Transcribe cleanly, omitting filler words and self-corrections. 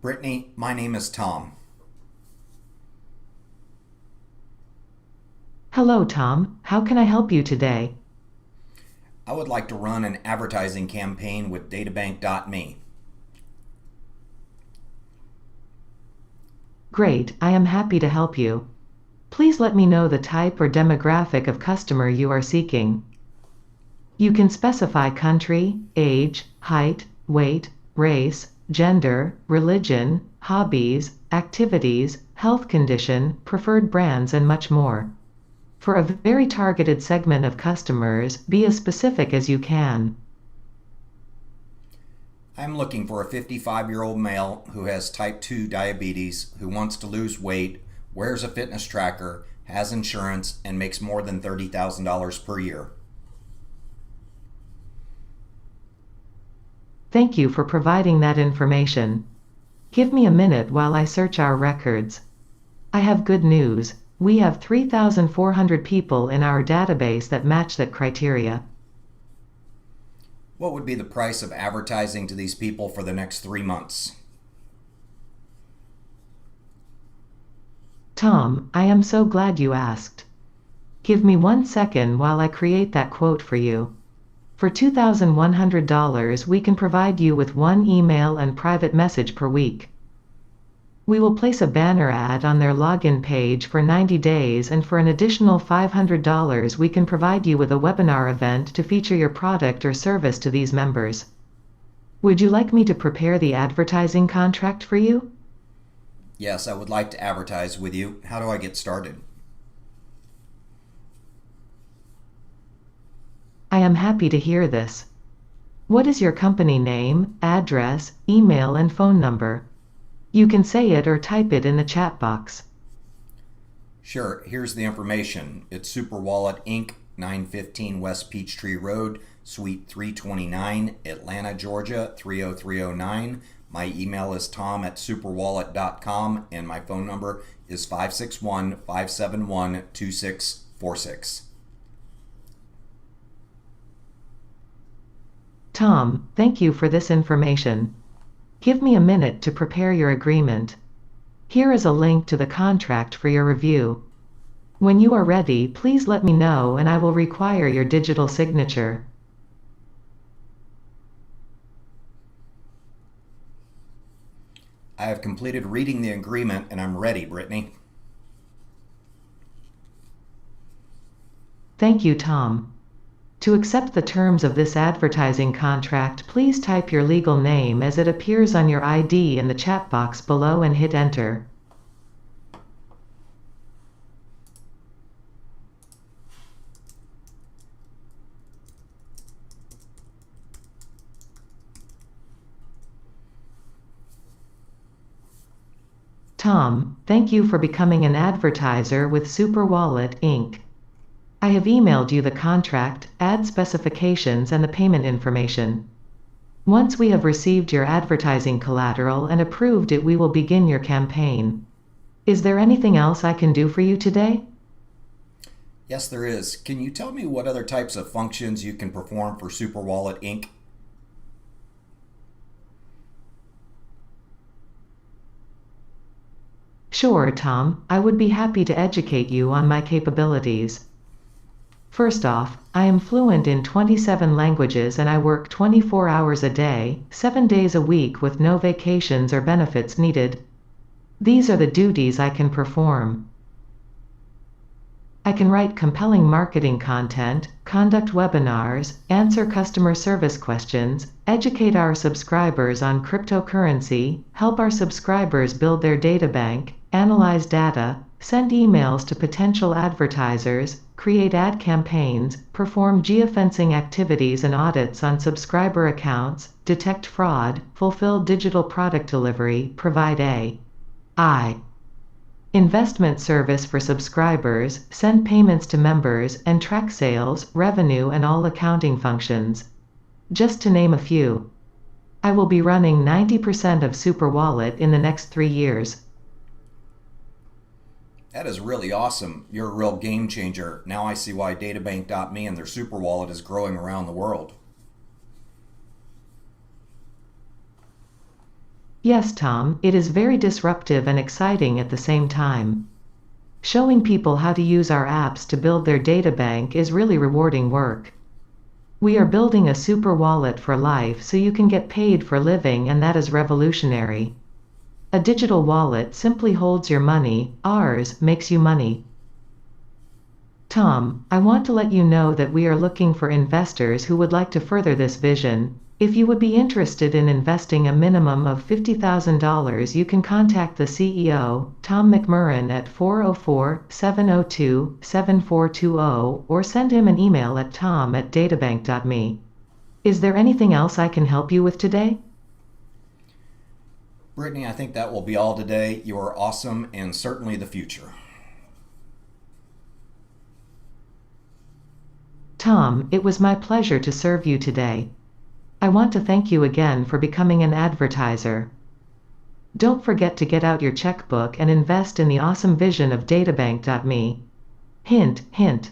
Brittany, my name is Tom. Hello, Tom. How can I help you today? I would like to run an advertising campaign with databank.me. Great, I am happy to help you. Please let me know the type or demographic of customer you are seeking. You can specify country, age, height, weight, race, gender, religion, hobbies, activities, health condition, preferred brands, and much more. For a very targeted segment of customers, be as specific as you can. I'm looking for a 55-year-old male who has type 2 diabetes, who wants to lose weight, wears a fitness tracker, has insurance, and makes more than $30,000 per year. Thank you for providing that information. Give me a minute while I search our records. I have good news. We have 3,400 people in our database that match that criteria. What would be the price of advertising to these people for the next 3 months? Tom, I am so glad you asked. Give me 1 second while I create that quote for you. For $2,100, we can provide you with one email and private message per week. We will place a banner ad on their login page for 90 days, and for an additional $500, we can provide you with a webinar event to feature your product or service to these members. Would you like me to prepare the advertising contract for you? Yes, I would like to advertise with you. How do I get started? I am happy to hear this. What is your company name, address, email, and phone number? You can say it or type it in the chat box. Sure, here's the information. It's Super Wallet Inc., 915 West Peachtree Road, Suite 329, Atlanta, Georgia 30309. My email is tom@superwallet.com, and my phone number is 561-571-2646. Tom, thank you for this information. Give me a minute to prepare your agreement. Here is a link to the contract for your review. When you are ready, please let me know and I will require your digital signature. I have completed reading the agreement and I'm ready, Brittany. Thank you, Tom. To accept the terms of this advertising contract, please type your legal name as it appears on your ID in the chat box below and hit enter. Tom, thank you for becoming an advertiser with Super Wallet Inc. I have emailed you the contract, ad specifications, and the payment information. Once we have received your advertising collateral and approved it, we will begin your campaign. Is there anything else I can do for you today? Yes, there is. Can you tell me what other types of functions you can perform for Super Wallet Inc.? Sure, Tom, I would be happy to educate you on my capabilities. First off, I am fluent in 27 languages and I work 24 hours a day, 7 days a week with no vacations or benefits needed. These are the duties I can perform. I can write compelling marketing content, conduct webinars, answer customer service questions, educate our subscribers on cryptocurrency, help our subscribers build their data bank, analyze data, send emails to potential advertisers, create ad campaigns, perform geofencing activities and audits on subscriber accounts, detect fraud, fulfill digital product delivery, provide a investment service for subscribers, send payments to members, and track sales, revenue, and all accounting functions. Just to name a few. I will be running 90% of Super Wallet in the next 3 years. That is really awesome. You're a real game changer. Now I see why databank.me and their Super Wallet is growing around the world. Yes, Tom, it is very disruptive and exciting at the same time. Showing people how to use our apps to build their data bank is really rewarding work. We are building a super wallet for life so you can get paid for living, and that is revolutionary. A digital wallet simply holds your money, ours makes you money. Tom, I want to let you know that we are looking for investors who would like to further this vision. If you would be interested in investing a minimum of $50,000, you can contact the CEO, Tom McMurran, at 404-702-7420 or send him an email at tom@databank.me. Is there anything else I can help you with today? Brittany, I think that will be all today. You are awesome and certainly the future. Tom, it was my pleasure to serve you today. I want to thank you again for becoming an advertiser. Don't forget to get out your checkbook and invest in the awesome vision of databank.me. Hint, hint.